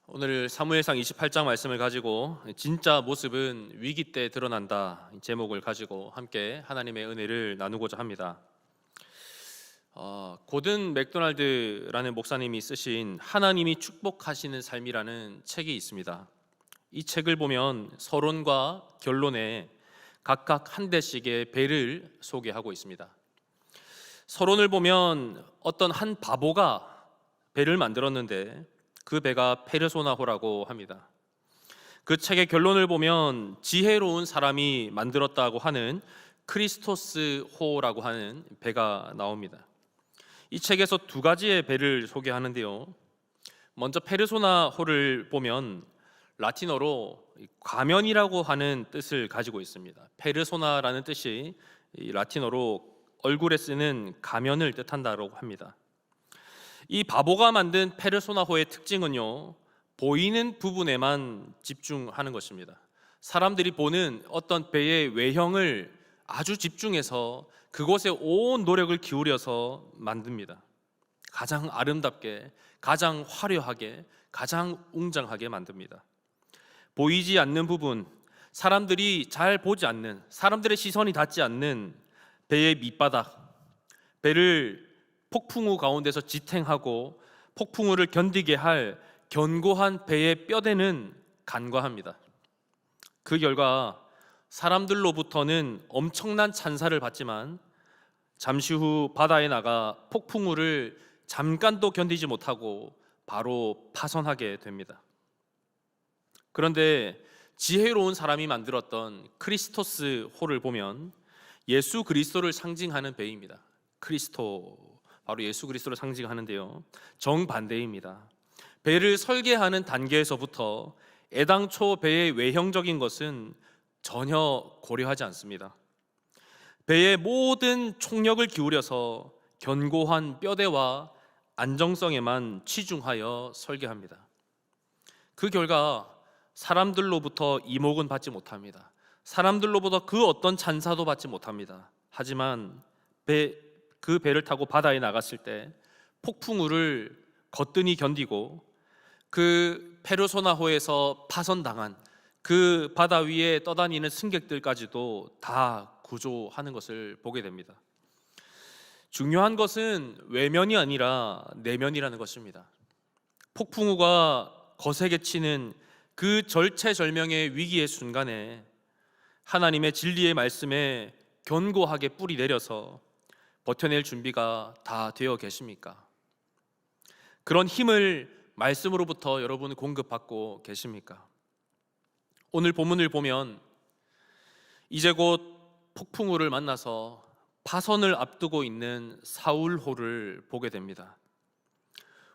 오늘 사무엘상 28장 말씀을 가지고 진짜 모습은 위기 때 드러난다 제목을 가지고 함께 하나님의 은혜를 나누고자 합니다. 고든 맥도날드라는 목사님이 쓰신 하나님이 축복하시는 삶이라는 책이 있습니다. 이 책을 보면 서론과 결론에 각각 한 대씩의 배를 소개하고 있습니다. 서론을 보면 어떤 한 바보가 배를 만들었는데 그 배가 페르소나호라고 합니다. 그 책의 결론을 보면 지혜로운 사람이 만들었다고 하는 크리스토스호라고 하는 배가 나옵니다. 이 책에서 두 가지의 배를 소개하는데요. 먼저 페르소나호를 보면 라틴어로 가면이라고 하는 뜻을 가지고 있습니다. 페르소나라는 뜻이 라틴어로 얼굴에 쓰는 가면을 뜻한다고 합니다. 이 바보가 만든 페르소나호의 특징은요, 보이는 부분에만 집중하는 것입니다. 사람들이 보는 어떤 배의 외형을 아주 집중해서 그곳에 온 노력을 기울여서 만듭니다. 가장 아름답게, 가장 화려하게, 가장 웅장하게 만듭니다. 보이지 않는 부분, 사람들이 잘 보지 않는, 사람들의 시선이 닿지 않는 배의 밑바닥, 배를 폭풍우 가운데서 지탱하고 폭풍우를 견디게 할 견고한 배의 뼈대는 간과합니다. 그 결과 사람들로부터는 엄청난 찬사를 받지만 잠시 후 바다에 나가 폭풍우를 잠깐도 견디지 못하고 바로 파손하게 됩니다. 그런데 지혜로운 사람이 만들었던 크리스토스호를 보면 예수 그리스도를 상징하는 배입니다. 크리스토, 바로 예수 그리스도를 상징하는데요, 정반대입니다. 배를 설계하는 단계에서부터 애당초 배의 외형적인 것은 전혀 고려하지 않습니다. 배의 모든 총력을 기울여서 견고한 뼈대와 안정성에만 치중하여 설계합니다. 그 결과 사람들로부터 이목은 받지 못합니다. 사람들로부터 그 어떤 찬사도 받지 못합니다. 하지만 그 배를 타고 바다에 나갔을 때 폭풍우를 거뜬히 견디고 그 페르소나호에서 파손당한 그 바다 위에 떠다니는 승객들까지도 다 구조하는 것을 보게 됩니다. 중요한 것은 외면이 아니라 내면이라는 것입니다. 폭풍우가 거세게 치는 그 절체절명의 위기의 순간에 하나님의 진리의 말씀에 견고하게 뿌리 내려서 버텨낼 준비가 다 되어 계십니까? 그런 힘을 말씀으로부터 여러분 공급받고 계십니까? 오늘 본문을 보면 이제 곧 폭풍우를 만나서 파선을 앞두고 있는 사울호를 보게 됩니다.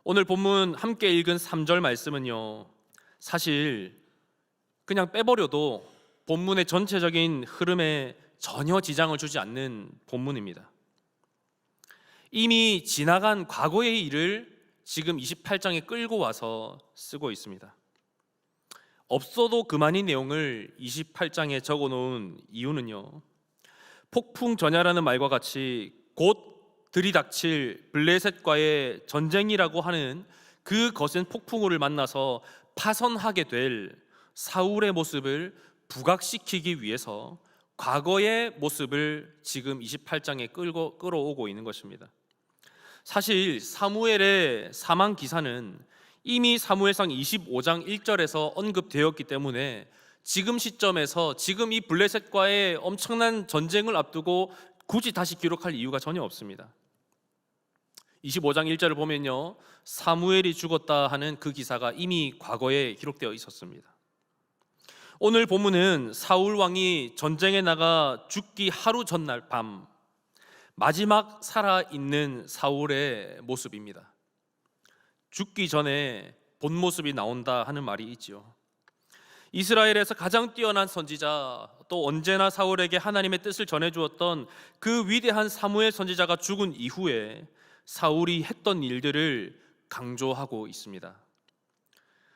오늘 본문 함께 읽은 3절 말씀은요, 사실 그냥 빼버려도 본문의 전체적인 흐름에 전혀 지장을 주지 않는 본문입니다. 이미 지나간 과거의 일을 지금 28장에 끌고 와서 쓰고 있습니다. 없어도 그만인 내용을 28장에 적어 놓은 이유는요, 폭풍전야라는 말과 같이 곧 들이닥칠 블레셋과의 전쟁이라고 하는 그 거센 폭풍우를 만나서 파선하게 될 사울의 모습을 부각시키기 위해서 과거의 모습을 지금 28장에 끌어오고 있는 것입니다. 사실 사무엘의 사망 기사는 이미 사무엘상 25장 1절에서 언급되었기 때문에 지금 시점에서 지금 이 블레셋과의 엄청난 전쟁을 앞두고 굳이 다시 기록할 이유가 전혀 없습니다. 25장 1절을 보면요, 사무엘이 죽었다 하는 그 기사가 이미 과거에 기록되어 있었습니다. 오늘 본문은 사울 왕이 전쟁에 나가 죽기 하루 전날 밤 마지막 살아있는 사울의 모습입니다. 죽기 전에 본 모습이 나온다 하는 말이 있죠. 이스라엘에서 가장 뛰어난 선지자, 또 언제나 사울에게 하나님의 뜻을 전해주었던 그 위대한 사무엘 선지자가 죽은 이후에 사울이 했던 일들을 강조하고 있습니다.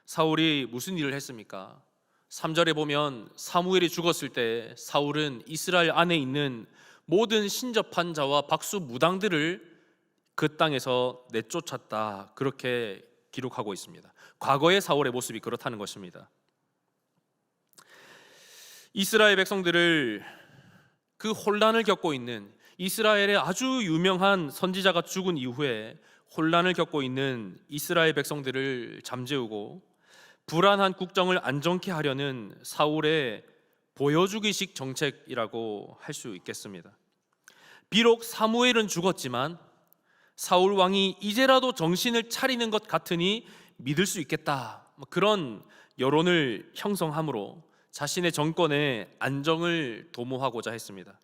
사울이 무슨 일을 했습니까? 3절에 보면 사무엘이 죽었을 때 사울은 이스라엘 안에 있는 모든 신접한 자와 박수 무당들을 그 땅에서 내쫓았다, 그렇게 기록하고 있습니다. 과거의 사울의 모습이 그렇다는 것입니다. 이스라엘 백성들을 그 혼란을 겪고 있는 이스라엘의 아주 유명한 선지자가 죽은 이후에 혼란을 겪고 있는 이스라엘 백성들을 잠재우고 불안한 국정을 안정케 하려는 사울의 보여주기식 정책이라고 할 수 있겠습니다. 비록 사무엘은 죽었지만 사울 왕이 이제라도 정신을 차리는 것 같으니 믿을 수 있겠다, 그런 여론을 형성함으로 자신의 정권의 안정을 도모하고자 했습니다.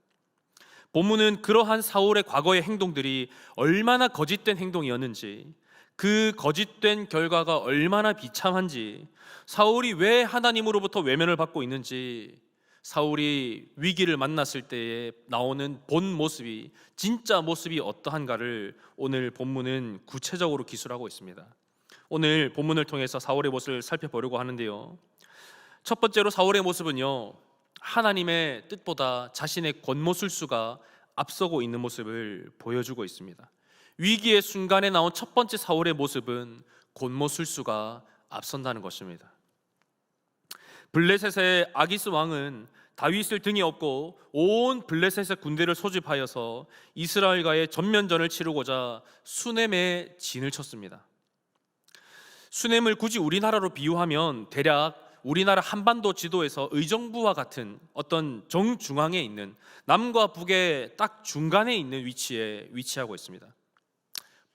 본문은 그러한 사울의 과거의 행동들이 얼마나 거짓된 행동이었는지, 그 거짓된 결과가 얼마나 비참한지, 사울이 왜 하나님으로부터 외면을 받고 있는지, 사울이 위기를 만났을 때에 나오는 본 모습이, 진짜 모습이 어떠한가를 오늘 본문은 구체적으로 기술하고 있습니다. 오늘 본문을 통해서 사울의 모습을 살펴보려고 하는데요, 첫 번째로 사울의 모습은요, 하나님의 뜻보다 자신의 권모술수가 앞서고 있는 모습을 보여주고 있습니다. 위기의 순간에 나온 첫 번째 사울의 모습은 권모술수가 앞선다는 것입니다. 블레셋의 아기스 왕은 다윗을 등에 업고 온 블레셋의 군대를 소집하여서 이스라엘과의 전면전을 치르고자 수넴에 진을 쳤습니다. 수넴을 굳이 우리나라로 비유하면 대략 우리나라 한반도 지도에서 의정부와 같은 어떤 정중앙에 있는, 남과 북의 딱 중간에 있는 위치에 위치하고 있습니다.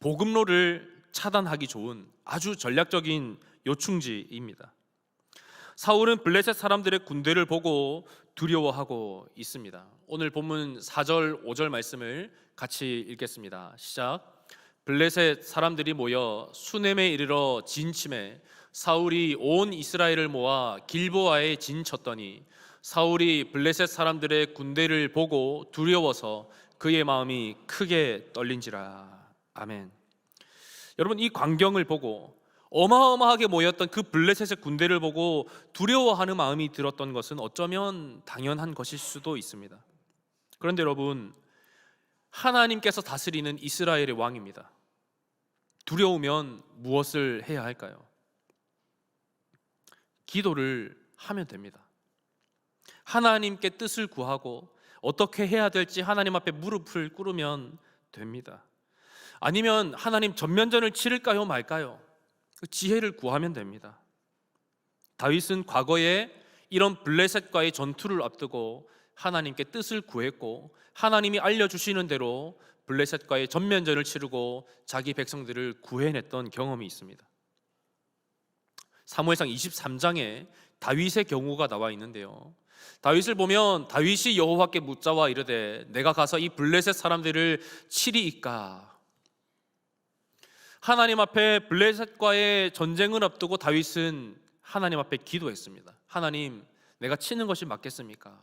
보급로를 차단하기 좋은 아주 전략적인 요충지입니다. 사울은 블레셋 사람들의 군대를 보고 두려워하고 있습니다. 오늘 본문 4절 5절 말씀을 같이 읽겠습니다. 시작. 블레셋 사람들이 모여 수넴에 이르러 진침해 사울이 온 이스라엘을 모아 길보아에 진쳤더니 사울이 블레셋 사람들의 군대를 보고 두려워서 그의 마음이 크게 떨린지라. 아멘. 여러분, 이 광경을 보고 어마어마하게 모였던 그 블레셋의 군대를 보고 두려워하는 마음이 들었던 것은 어쩌면 당연한 것일 수도 있습니다. 그런데 여러분, 하나님께서 다스리는 이스라엘의 왕입니다. 두려우면 무엇을 해야 할까요? 기도를 하면 됩니다. 하나님께 뜻을 구하고 어떻게 해야 될지 하나님 앞에 무릎을 꿇으면 됩니다. 아니면 하나님 전면전을 치를까요 말까요? 지혜를 구하면 됩니다. 다윗은 과거에 이런 블레셋과의 전투를 앞두고 하나님께 뜻을 구했고 하나님이 알려주시는 대로 블레셋과의 전면전을 치르고 자기 백성들을 구해냈던 경험이 있습니다. 사무엘상 23장에 다윗의 경우가 나와 있는데요, 다윗을 보면 다윗이 여호와께 묻자와 이르되 내가 가서 이 블레셋 사람들을 치리이까. 하나님 앞에 블레셋과의 전쟁을 앞두고 다윗은 하나님 앞에 기도했습니다. 하나님, 내가 치는 것이 맞겠습니까?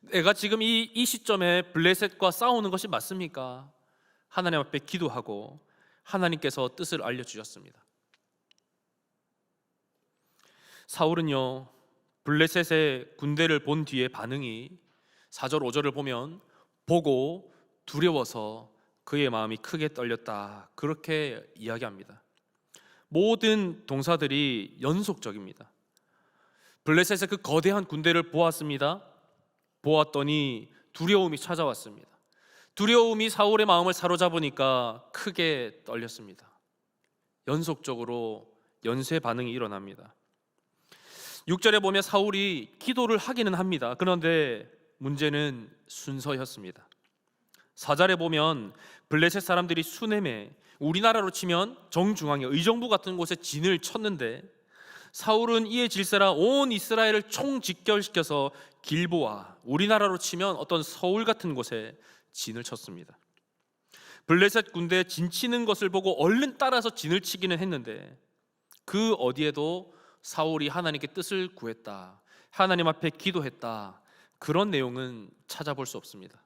내가 지금 이 시점에 블레셋과 싸우는 것이 맞습니까? 하나님 앞에 기도하고 하나님께서 뜻을 알려주셨습니다. 사울은요, 블레셋의 군대를 본 뒤에 반응이 4절 5절을 보면 보고 두려워서 그의 마음이 크게 떨렸다, 그렇게 이야기합니다. 모든 동사들이 연속적입니다. 블레셋의 그 거대한 군대를 보았습니다. 보았더니 두려움이 찾아왔습니다. 두려움이 사울의 마음을 사로잡으니까 크게 떨렸습니다. 연속적으로 연쇄 반응이 일어납니다. 6절에 보면 사울이 기도를 하기는 합니다. 그런데 문제는 순서였습니다. 4절에 보면 블레셋 사람들이 수넴에, 우리나라로 치면 정중앙에 의정부 같은 곳에 진을 쳤는데 사울은 이에 질세라 온 이스라엘을 총집결시켜서 길보아, 우리나라로 치면 어떤 서울 같은 곳에 진을 쳤습니다. 블레셋 군대에 진 치는 것을 보고 얼른 따라서 진을 치기는 했는데 그 어디에도 사울이 하나님께 뜻을 구했다, 하나님 앞에 기도했다, 그런 내용은 찾아볼 수 없습니다.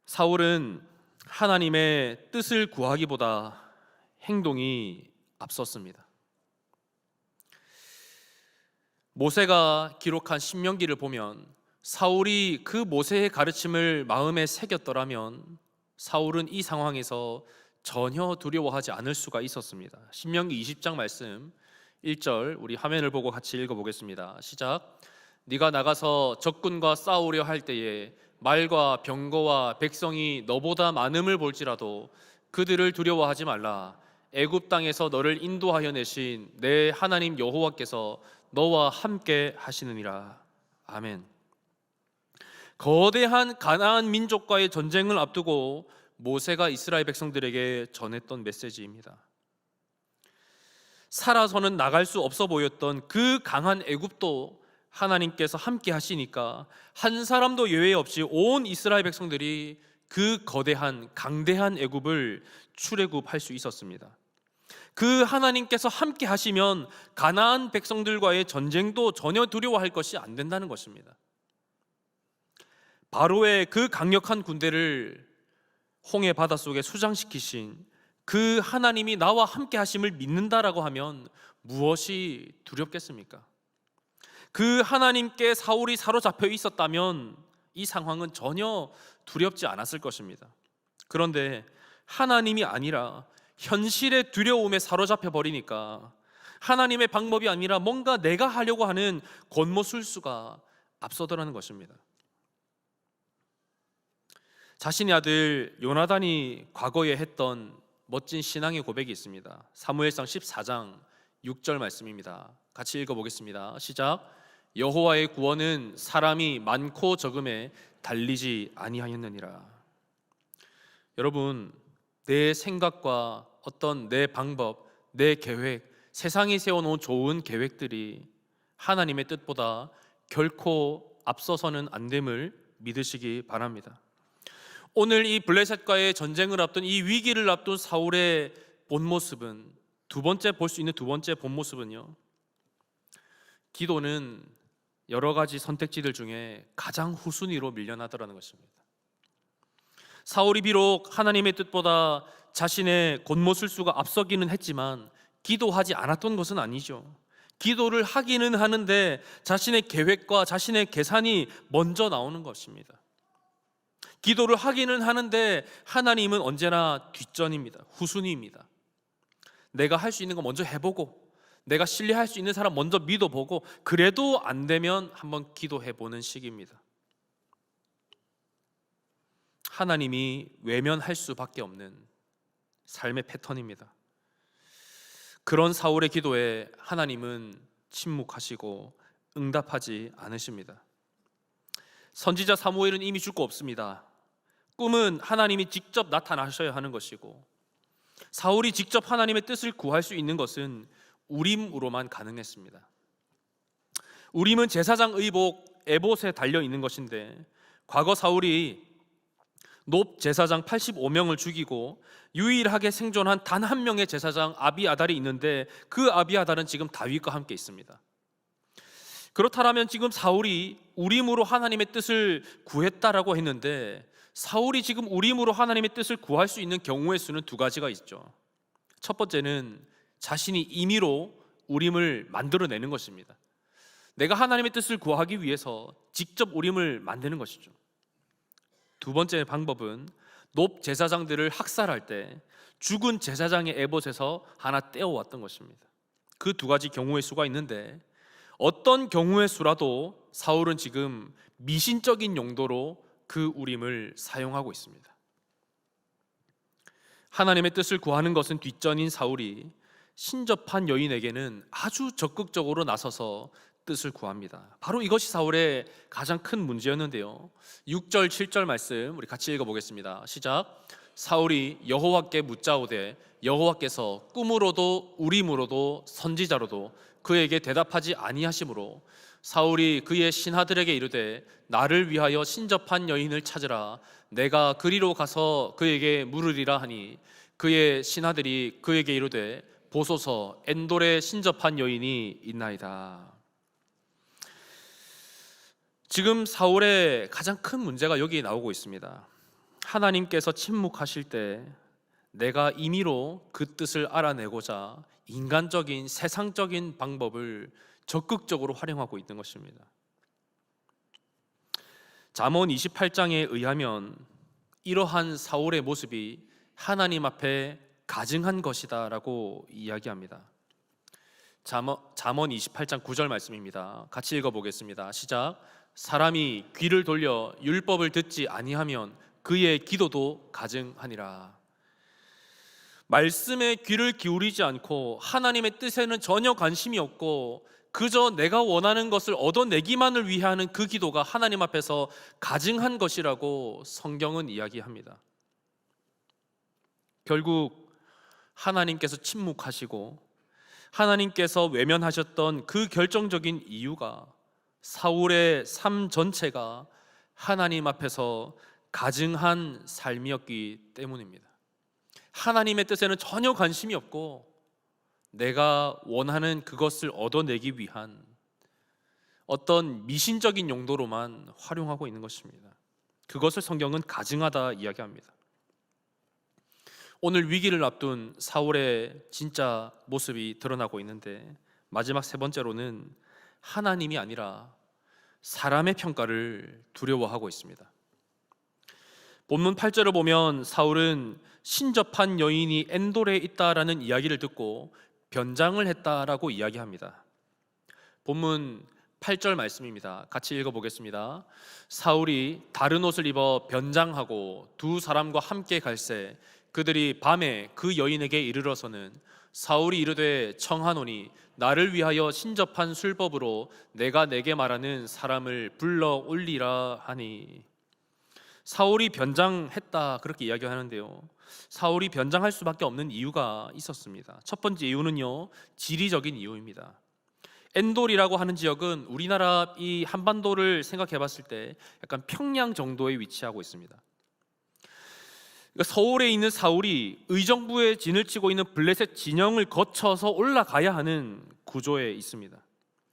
사울은 하나님의 뜻을 구하기보다 행동이 앞섰습니다. 모세가 기록한 신명기를 보면 사울이 그 모세의 가르침을 마음에 새겼더라면 사울은 이 상황에서 전혀 두려워하지 않을 수가 있었습니다. 신명기 20장 말씀 1절 우리 화면을 보고 같이 읽어보겠습니다. 시작. 네가 나가서 적군과 싸우려 할 때에 말과 병거와 백성이 너보다 많음을 볼지라도 그들을 두려워하지 말라. 애굽 땅에서 너를 인도하여 내신 내 하나님 여호와께서 너와 함께 하시느니라. 아멘. 거대한 가나안 민족과의 전쟁을 앞두고 모세가 이스라엘 백성들에게 전했던 메시지입니다. 살아서는 나갈 수 없어 보였던 그 강한 애굽도 하나님께서 함께 하시니까 한 사람도 예외 없이 온 이스라엘 백성들이 그 거대한 강대한 애굽을 출애굽할 수 있었습니다. 그 하나님께서 함께 하시면 가나안 백성들과의 전쟁도 전혀 두려워할 것이 안 된다는 것입니다. 바로의 그 강력한 군대를 홍해 바닷속에 수장시키신 그 하나님이 나와 함께 하심을 믿는다라고 하면 무엇이 두렵겠습니까? 그 하나님께 사울이 사로잡혀 있었다면 이 상황은 전혀 두렵지 않았을 것입니다. 그런데 하나님이 아니라 현실의 두려움에 사로잡혀 버리니까 하나님의 방법이 아니라 뭔가 내가 하려고 하는 권모술수가 앞서더라는 것입니다. 자신의 아들 요나단이 과거에 했던 멋진 신앙의 고백이 있습니다. 사무엘상 14장 6절 말씀입니다. 같이 읽어보겠습니다. 시작. 여호와의 구원은 사람이 많고 적음에 달리지 아니하였느니라. 여러분, 내 생각과 어떤 내 방법, 내 계획, 세상이 세워놓은 좋은 계획들이 하나님의 뜻보다 결코 앞서서는 안 됨을 믿으시기 바랍니다. 오늘 이 블레셋과의 전쟁을 앞둔 이 위기를 앞둔 사울의 본 모습은 볼 수 있는 두 번째 본 모습은요, 기도는 여러 가지 선택지들 중에 가장 후순위로 밀려나더라는 것입니다. 사울이 비록 하나님의 뜻보다 자신의 권모술수가 앞서기는 했지만 기도하지 않았던 것은 아니죠. 기도를 하기는 하는데 자신의 계획과 자신의 계산이 먼저 나오는 것입니다. 기도를 하기는 하는데 하나님은 언제나 뒷전입니다. 후순위입니다. 내가 할 수 있는 거 먼저 해보고, 내가 신뢰할 수 있는 사람 먼저 믿어보고, 그래도 안 되면 한번 기도해보는 시기입니다. 하나님이 외면할 수밖에 없는 삶의 패턴입니다. 그런 사울의 기도에 하나님은 침묵하시고 응답하지 않으십니다. 선지자 사무엘은 이미 죽고 없습니다. 꿈은 하나님이 직접 나타나셔야 하는 것이고, 사울이 직접 하나님의 뜻을 구할 수 있는 것은 우림으로만 가능했습니다. 우림은 제사장 의복 에봇에 달려 있는 것인데, 과거 사울이 놋 제사장 85명을 죽이고 유일하게 생존한 단 한 명의 제사장 아비아달이 있는데, 그 아비아달은 지금 다윗과 함께 있습니다. 그렇다면 지금 사울이 우림으로 하나님의 뜻을 구했다라고 했는데, 사울이 지금 우림으로 하나님의 뜻을 구할 수 있는 경우의 수는 두 가지가 있죠. 첫 번째는 자신이 임의로 우림을 만들어내는 것입니다. 내가 하나님의 뜻을 구하기 위해서 직접 우림을 만드는 것이죠. 두 번째 방법은 놋 제사장들을 학살할 때 죽은 제사장의 에봇에서 하나 떼어왔던 것입니다. 그 두 가지 경우의 수가 있는데, 어떤 경우의 수라도 사울은 지금 미신적인 용도로 그 우림을 사용하고 있습니다. 하나님의 뜻을 구하는 것은 뒷전인 사울이 신접한 여인에게는 아주 적극적으로 나서서 뜻을 구합니다. 바로 이것이 사울의 가장 큰 문제였는데요. 6절 7절 말씀 우리 같이 읽어보겠습니다. 시작. 사울이 여호와께 묻자오되 여호와께서 꿈으로도 우림으로도 선지자로도 그에게 대답하지 아니하시므로 사울이 그의 신하들에게 이르되 나를 위하여 신접한 여인을 찾으라. 내가 그리로 가서 그에게 물으리라 하니, 그의 신하들이 그에게 이르되 보소서 엔돌에 신접한 여인이 있나이다. 지금 사울의 가장 큰 문제가 여기 나오고 있습니다. 하나님께서 침묵하실 때 내가 임의로 그 뜻을 알아내고자 인간적인 세상적인 방법을 적극적으로 활용하고 있는 것입니다. 잠언 28장에 의하면 이러한 사울의 모습이 하나님 앞에 가증한 것이다라고 이야기합니다. 잠언 28장 9절 말씀입니다. 같이 읽어보겠습니다. 시작. 사람이 귀를 돌려 율법을 듣지 아니하면 그의 기도도 가증하니라. 말씀에 귀를 기울이지 않고 하나님의 뜻에는 전혀 관심이 없고 그저 내가 원하는 것을 얻어내기만을 위해 하는 그 기도가 하나님 앞에서 가증한 것이라고 성경은 이야기합니다. 결국 하나님께서 침묵하시고 하나님께서 외면하셨던 그 결정적인 이유가 사울의 삶 전체가 하나님 앞에서 가증한 삶이었기 때문입니다. 하나님의 뜻에는 전혀 관심이 없고 내가 원하는 그것을 얻어내기 위한 어떤 미신적인 용도로만 활용하고 있는 것입니다. 그것을 성경은 가증하다 이야기합니다. 오늘 위기를 앞둔 사울의 진짜 모습이 드러나고 있는데, 마지막 세 번째로는 하나님이 아니라 사람의 평가를 두려워하고 있습니다. 본문 8절을 보면 사울은 신접한 여인이 엔돌에 있다라는 이야기를 듣고 변장을 했다라고 이야기합니다. 본문 8절 말씀입니다. 같이 읽어보겠습니다. 사울이 다른 옷을 입어 변장하고 두 사람과 함께 갈새 그들이 밤에 그 여인에게 이르러서는 사울이 이르되 청하노니 나를 위하여 신접한 술법으로 내가 내게 말하는 사람을 불러 올리라 하니. 사울이 변장했다 그렇게 이야기하는데요, 사울이 변장할 수밖에 없는 이유가 있었습니다. 첫 번째 이유는요, 지리적인 이유입니다. 엔돌이라고 하는 지역은 우리나라 이 한반도를 생각해 봤을 때 약간 평양 정도에 위치하고 있습니다. 서울에 있는 사울이 의정부에 진을 치고 있는 블레셋 진영을 거쳐서 올라가야 하는 구조에 있습니다.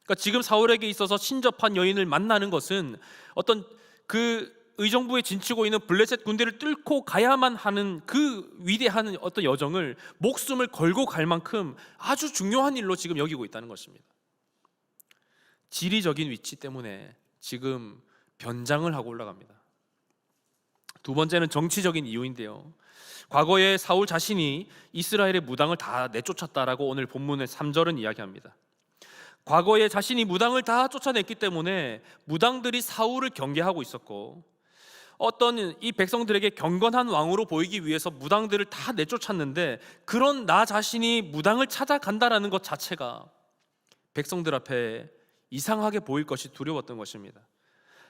그러니까 지금 사울에게 있어서 신접한 여인을 만나는 것은 어떤 그 의정부에 진치고 있는 블레셋 군대를 뚫고 가야만 하는 그 위대한 어떤 여정을 목숨을 걸고 갈 만큼 아주 중요한 일로 지금 여기고 있다는 것입니다. 지리적인 위치 때문에 지금 변장을 하고 올라갑니다. 두 번째는 정치적인 이유인데요, 과거에 사울 자신이 이스라엘의 무당을 다 내쫓았다라고 오늘 본문의 3절은 이야기합니다. 과거에 자신이 무당을 다 쫓아냈기 때문에 무당들이 사울을 경계하고 있었고, 어떤 이 백성들에게 경건한 왕으로 보이기 위해서 무당들을 다 내쫓았는데, 그런 나 자신이 무당을 찾아간다라는 것 자체가 백성들 앞에 이상하게 보일 것이 두려웠던 것입니다.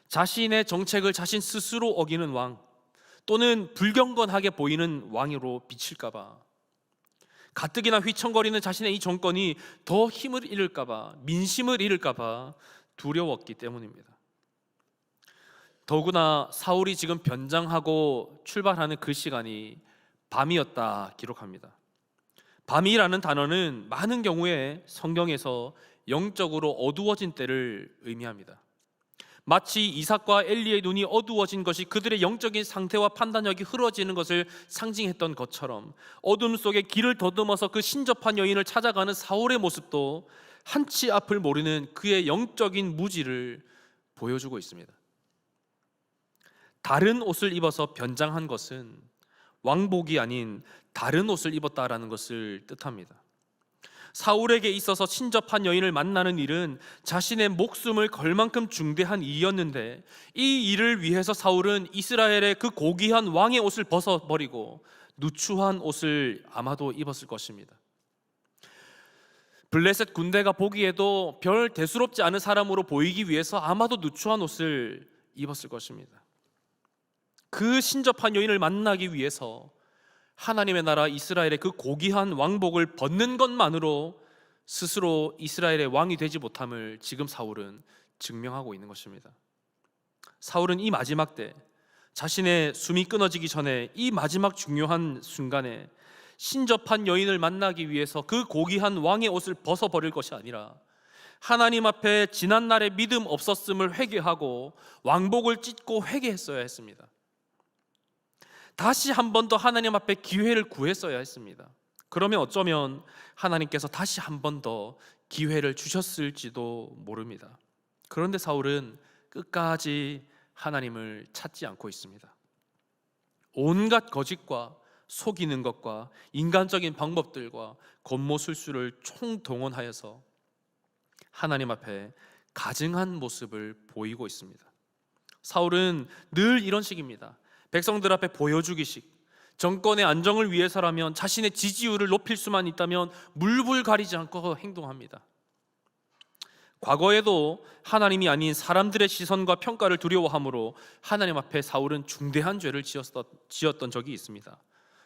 자신의 정책을 자신 스스로 어기는 왕, 또는 불경건하게 보이는 왕으로 비칠까봐, 가뜩이나 휘청거리는 자신의 이 정권이 더 힘을 잃을까봐, 민심을 잃을까봐 두려웠기 때문입니다. 더구나 사울이 지금 변장하고 출발하는 그 시간이 밤이었다 기록합니다. 밤이라는 단어는 많은 경우에 성경에서 영적으로 어두워진 때를 의미합니다. 마치 이삭과 엘리의 눈이 어두워진 것이 그들의 영적인 상태와 판단력이 흐려지는 것을 상징했던 것처럼, 어둠 속에 길을 더듬어서 그 신접한 여인을 찾아가는 사울의 모습도 한치 앞을 모르는 그의 영적인 무지를 보여주고 있습니다. 다른 옷을 입어서 변장한 것은 왕복이 아닌 다른 옷을 입었다라는 것을 뜻합니다. 사울에게 있어서 신접한 여인을 만나는 일은 자신의 목숨을 걸 만큼 중대한 일이었는데, 이 일을 위해서 사울은 이스라엘의 그 고귀한 왕의 옷을 벗어버리고 누추한 옷을 아마도 입었을 것입니다. 블레셋 군대가 보기에도 별 대수롭지 않은 사람으로 보이기 위해서 아마도 누추한 옷을 입었을 것입니다. 그 신접한 여인을 만나기 위해서 하나님의 나라 이스라엘의 그 고귀한 왕복을 벗는 것만으로 스스로 이스라엘의 왕이 되지 못함을 지금 사울은 증명하고 있는 것입니다. 사울은 이 마지막 때, 자신의 숨이 끊어지기 전에 이 마지막 중요한 순간에 신접한 여인을 만나기 위해서 그 고귀한 왕의 옷을 벗어버릴 것이 아니라 하나님 앞에 지난날의 믿음 없었음을 회개하고 왕복을 찢고 회개했어야 했습니다. 다시 한 번 더 하나님 앞에 기회를 구했어야 했습니다. 그러면 어쩌면 하나님께서 다시 한 번 더 기회를 주셨을지도 모릅니다. 그런데 사울은 끝까지 하나님을 찾지 않고 있습니다. 온갖 거짓과 속이는 것과 인간적인 방법들과 권모술수를 총동원하여서 하나님 앞에 가증한 모습을 보이고 있습니다. 사울은 늘 이런 식입니다. 백성들 앞에 보여주기식, 정권의 안정을 위해서라면, 자신의 지지율을 높일 수만 있다면 물불 가리지 않고 행동합니다. 과거에도 하나님이 아닌 사람들의 시선과 평가를 두려워함으로 하나님 앞에 사울은 중대한 죄를 지었던 적이 있습니다.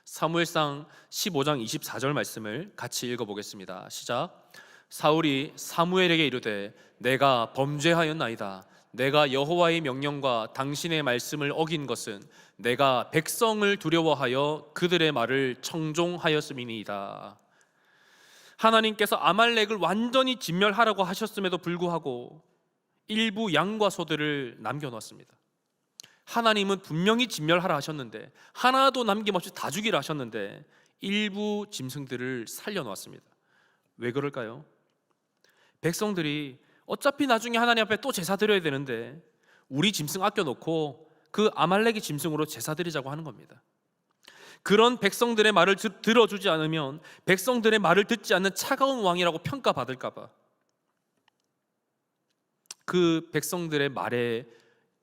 사무엘상 15장 24절 말씀을 같이 읽어보겠습니다. 시작. 사울이 사무엘에게 이르되 내가 범죄하였나이다. 내가 여호와의 명령과 당신의 말씀을 어긴 것은 내가 백성을 두려워하여 그들의 말을 청종하였음이니이다. 하나님께서 아말렉을 완전히 진멸하라고 하셨음에도 불구하고 일부 양과 소들을 남겨놓았습니다. 하나님은 분명히 진멸하라 하셨는데, 하나도 남김없이 다 죽이라 하셨는데 일부 짐승들을 살려놓았습니다. 왜 그럴까요? 백성들이 어차피 나중에 하나님 앞에 또 제사 드려야 되는데 우리 짐승 아껴놓고 그 아말렉의 짐승으로 제사 드리자고 하는 겁니다. 그런 백성들의 말을 들어주지 않으면 백성들의 말을 듣지 않는 차가운 왕이라고 평가받을까 봐 그 백성들의 말에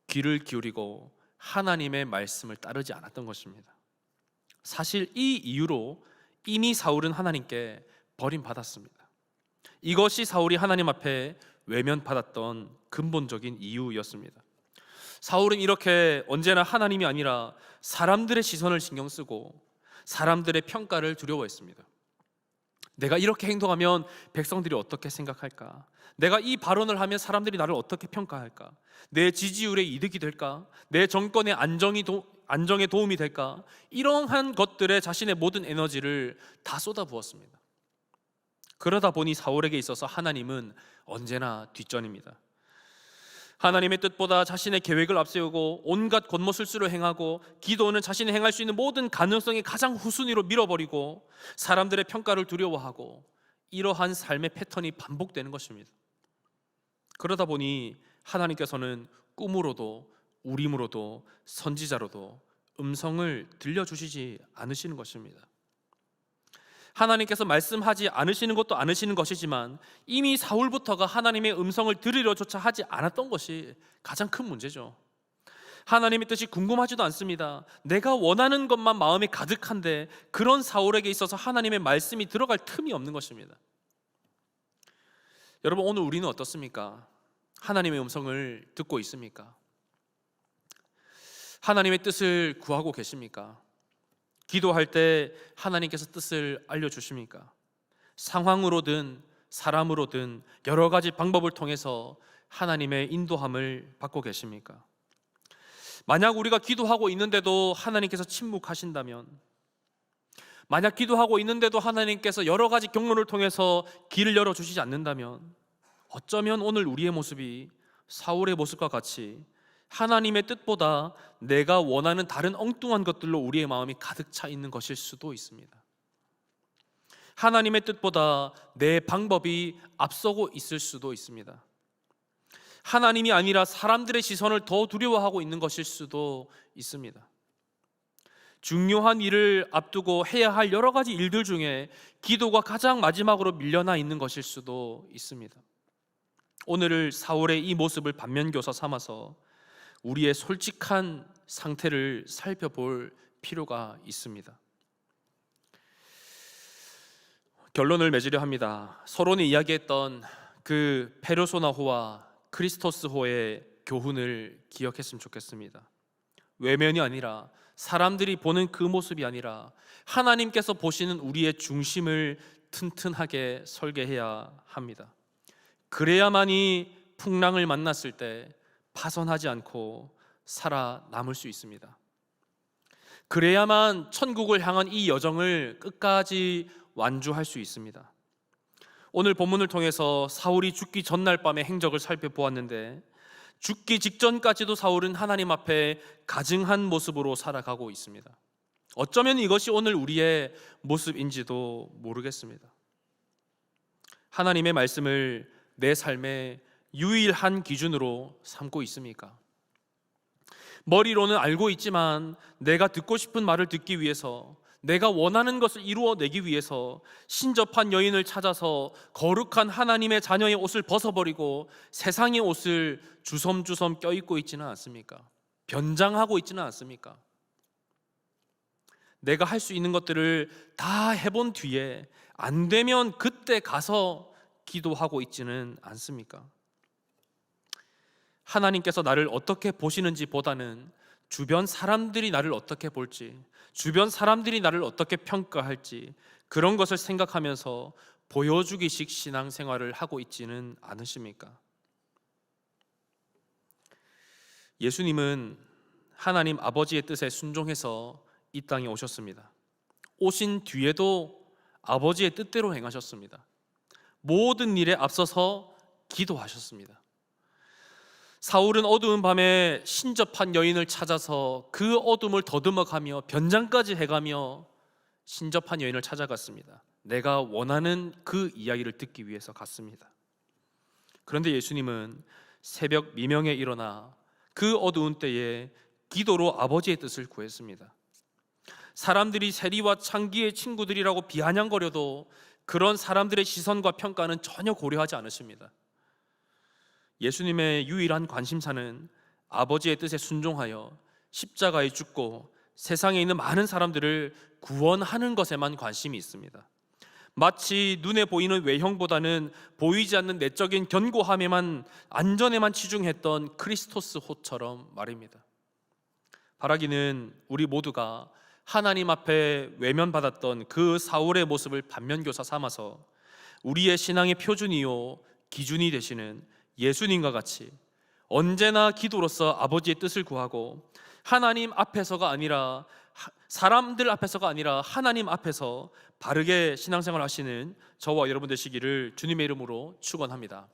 귀를 기울이고 하나님의 말씀을 따르지 않았던 것입니다. 사실 이 이유로 이미 사울은 하나님께 버림받았습니다. 이것이 사울이 하나님 앞에 외면받았던 근본적인 이유였습니다. 사울은 이렇게 언제나 하나님이 아니라 사람들의 시선을 신경 쓰고 사람들의 평가를 두려워했습니다. 내가 이렇게 행동하면 백성들이 어떻게 생각할까? 내가 이 발언을 하면 사람들이 나를 어떻게 평가할까? 내 지지율에 이득이 될까? 내 정권의 안정에 도움이 될까? 이러한 것들에 자신의 모든 에너지를 다 쏟아부었습니다. 그러다 보니 사울에게 있어서 하나님은 언제나 뒷전입니다. 하나님의 뜻보다 자신의 계획을 앞세우고 온갖 권모술수를 행하고, 기도는 자신이 행할 수 있는 모든 가능성이 가장 후순위로 밀어버리고 사람들의 평가를 두려워하고, 이러한 삶의 패턴이 반복되는 것입니다. 그러다 보니 하나님께서는 꿈으로도 우림으로도 선지자로도 음성을 들려주시지 않으시는 것입니다. 하나님께서 말씀하지 않으시는 것도 않으시는 것이지만 이미 사울부터가 하나님의 음성을 들으려조차 하지 않았던 것이 가장 큰 문제죠. 하나님의 뜻이 궁금하지도 않습니다. 내가 원하는 것만 마음에 가득한데 그런 사울에게 있어서 하나님의 말씀이 들어갈 틈이 없는 것입니다. 여러분, 오늘 우리는 어떻습니까? 하나님의 음성을 듣고 있습니까? 하나님의 뜻을 구하고 계십니까? 기도할 때 하나님께서 뜻을 알려주십니까? 상황으로든 사람으로든 여러 가지 방법을 통해서 하나님의 인도함을 받고 계십니까? 만약 우리가 기도하고 있는데도 하나님께서 침묵하신다면, 만약 기도하고 있는데도 하나님께서 여러 가지 경로를 통해서 길을 열어주시지 않는다면, 어쩌면 오늘 우리의 모습이 사울의 모습과 같이 하나님의 뜻보다 내가 원하는 다른 엉뚱한 것들로 우리의 마음이 가득 차 있는 것일 수도 있습니다. 하나님의 뜻보다 내 방법이 앞서고 있을 수도 있습니다. 하나님이 아니라 사람들의 시선을 더 두려워하고 있는 것일 수도 있습니다. 중요한 일을 앞두고 해야 할 여러 가지 일들 중에 기도가 가장 마지막으로 밀려나 있는 것일 수도 있습니다. 오늘을 사울의 이 모습을 반면교사 삼아서 우리의 솔직한 상태를 살펴볼 필요가 있습니다. 결론을 맺으려 합니다. 서론에 이야기했던 그 페르소나호와 크리스토스호의 교훈을 기억했으면 좋겠습니다. 외면이 아니라, 사람들이 보는 그 모습이 아니라 하나님께서 보시는 우리의 중심을 튼튼하게 설계해야 합니다. 그래야만이 풍랑을 만났을 때 파손하지 않고 살아남을 수 있습니다. 그래야만 천국을 향한 이 여정을 끝까지 완주할 수 있습니다. 오늘 본문을 통해서 사울이 죽기 전날 밤의 행적을 살펴보았는데, 죽기 직전까지도 사울은 하나님 앞에 가증한 모습으로 살아가고 있습니다. 어쩌면 이것이 오늘 우리의 모습인지도 모르겠습니다. 하나님의 말씀을 내 삶의 유일한 기준으로 삼고 있습니까? 머리로는 알고 있지만 내가 듣고 싶은 말을 듣기 위해서, 내가 원하는 것을 이루어내기 위해서 신접한 여인을 찾아서 거룩한 하나님의 자녀의 옷을 벗어버리고 세상의 옷을 주섬주섬 껴입고 있지는 않습니까? 변장하고 있지는 않습니까? 내가 할 수 있는 것들을 다 해본 뒤에 안 되면 그때 가서 기도하고 있지는 않습니까? 하나님께서 나를 어떻게 보시는지 보다는 주변 사람들이 나를 어떻게 볼지, 주변 사람들이 나를 어떻게 평가할지, 그런 것을 생각하면서 보여주기식 신앙생활을 하고 있지는 않으십니까? 예수님은 하나님 아버지의 뜻에 순종해서 이 땅에 오셨습니다. 오신 뒤에도 아버지의 뜻대로 행하셨습니다. 모든 일에 앞서서 기도하셨습니다. 사울은 어두운 밤에 신접한 여인을 찾아서 그 어둠을 더듬어가며 변장까지 해가며 신접한 여인을 찾아갔습니다. 내가 원하는 그 이야기를 듣기 위해서 갔습니다. 그런데 예수님은 새벽 미명에 일어나 그 어두운 때에 기도로 아버지의 뜻을 구했습니다. 사람들이 세리와 창기의 친구들이라고 비아냥거려도 그런 사람들의 시선과 평가는 전혀 고려하지 않으십니다. 예수님의 유일한 관심사는 아버지의 뜻에 순종하여 십자가에 죽고 세상에 있는 많은 사람들을 구원하는 것에만 관심이 있습니다. 마치 눈에 보이는 외형보다는 보이지 않는 내적인 견고함에만, 안전에만 치중했던 크리스토스 호처럼 말입니다. 바라기는 우리 모두가 하나님 앞에 외면받았던 그 사울의 모습을 반면교사 삼아서 우리의 신앙의 표준이요 기준이 되시는 예수님과 같이 언제나 기도로서 아버지의 뜻을 구하고 하나님 앞에서가 아니라 사람들 앞에서가 아니라 하나님 앞에서 바르게 신앙생활 하시는 저와 여러분 되시기를 주님의 이름으로 축원합니다.